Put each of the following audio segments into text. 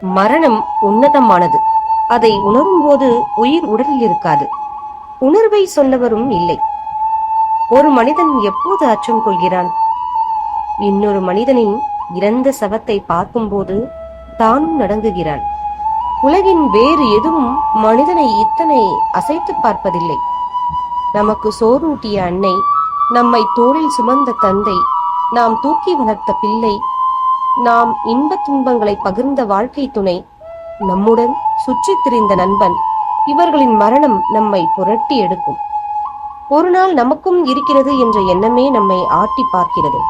மரணம் உன்னதமானது. அதை உணரும் போது உயிர் உடலில் இருக்காது. உணர்வை சொல்லவரும் இல்லை. ஒரு மனிதன் எப்போது அச்சம் கொள்கிறான்? இன்னொரு மனிதனின் இறந்த சவத்தை பார்க்கும்போது தானும் நடங்குகிறான். உலகின் வேறு எதுவும் மனிதனை இத்தனை அசைத்து பார்ப்பதில்லை. நமக்கு சோறூட்டிய அன்னை, நம்மை தோளில் சுமந்த தந்தை, நாம் தூக்கி வளர்த்த பிள்ளை, நாம் இன்பத் துன்பங்களை பகிர்ந்த வாழ்க்கை துணை, நம்முடன் சுற்றித் திரிந்த நண்பன், இவர்களின் மரணம் நம்மை புரட்டி எடுக்கும். ஒரு நாள் நமக்கும் இருக்கிறது என்ற எண்ணமே நம்மை ஆட்டி பார்க்கிறது.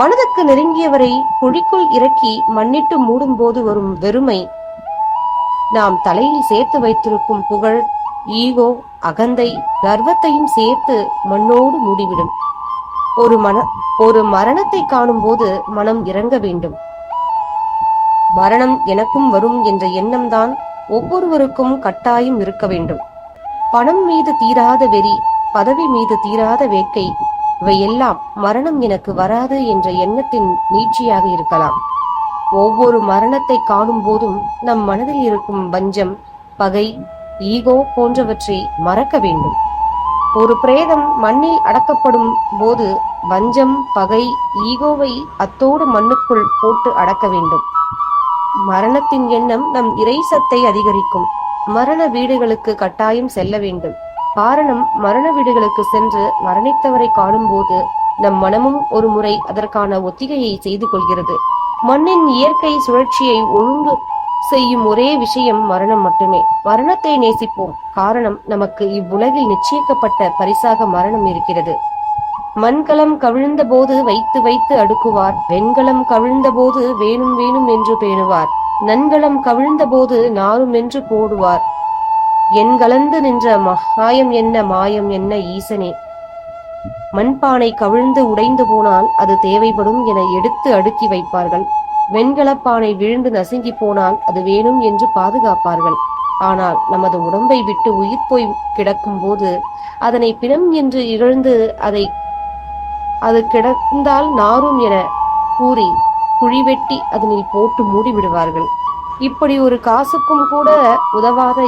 மனதுக்கு நெருங்கியவரை குழிக்குள் இறக்கி மண்ணிட்டு மூடும் போது வரும் வெறுமை, நாம் தலையில் சேர்த்து வைத்திருக்கும் புகழ், ஈகோ, அகந்தை, கர்வத்தையும் சேர்த்து மண்ணோடு மூடிவிடும். ஒரு மரணத்தை காணும் போது மனம் இறங்க வேண்டும். மரணம் எனக்கும் வரும் என்ற எண்ணம் தான் ஒவ்வொருவருக்கும் கட்டாயம் இருக்க வேண்டும். பணம் மீது தீராத வெறி, பதவி மீது தீராத வேட்கை, இவையெல்லாம் மரணம் எனக்கு வராது என்ற எண்ணத்தின் நீட்சியாக இருக்கலாம். ஒவ்வொரு மரணத்தை காணும் போதும் நம் மனதில் இருக்கும் வஞ்சம், பகை, ஈகோ போன்றவற்றை மறக்க வேண்டும். ஒரு பிரேதம் மண்ணில் அடக்கப்படும் போது வஞ்சம், பகை, ஈகோவை அத்தோடு மண்ணுக்குள் போட்டு அடக்க வேண்டும். மரணத்தின் எண்ணம் நம் இறைசத்தை அதிகரிக்கும். மரண வீடுகளுக்கு கட்டாயம் செல்ல வேண்டும். காரணம், மரண வீடுகளுக்கு சென்று மரணித்தவரை காணும் போது நம் மனமும் ஒரு முறை அதற்கான ஒத்திகையை செய்து கொள்கிறது. மண்ணின் இயற்கை சுழற்சியை ஒழுங்கு செய்யும் ஒரே விஷயம் மரணம் மட்டுமே. மரணத்தை நேசிப்போம். காரணம், நமக்கு இவ்வுலகில் நிச்சயிக்கப்பட்ட பரிசாக மரணம் இருக்கிறது. மண்கலம் கவிழ்ந்த போது வைத்து வைத்து அடுக்குவார். வெண்கலம் கவிழ்ந்த போது வேணும் வேணும் என்று பேணுவார். நன்கலம் கவிழ்ந்த போது நாரும் என்று போடுவார். என் கலந்து நின்ற மாயம் என்ன, மாயம் என்ன ஈசனே. மண்பானை கவிழ்ந்து உடைந்து போனால் அது தேவைப்படும் என எடுத்து அடுக்கி வைப்பார்கள். வெண்கலப்பானை விழுந்து நசுங்கி போனால் அது வேணும் என்று பாதுகாப்பார்கள். ஆனால் நமது உடம்பை விட்டு உயிர் போய் கிடக்கும் போது அதனை பிணம் என்று இகழ்ந்து அது கிடந்தால் நாரும் என கூறி குழி வெட்டி அதனில் போட்டு மூடி விடுவார்கள். இப்படி ஒரு காசுக்கும் கூட உதவாத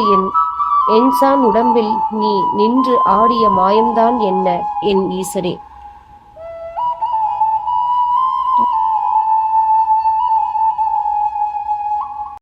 என்சான் உடம்பில் நீ நின்று ஆடிய மாயம்தான் என்ன என் ஈசரே.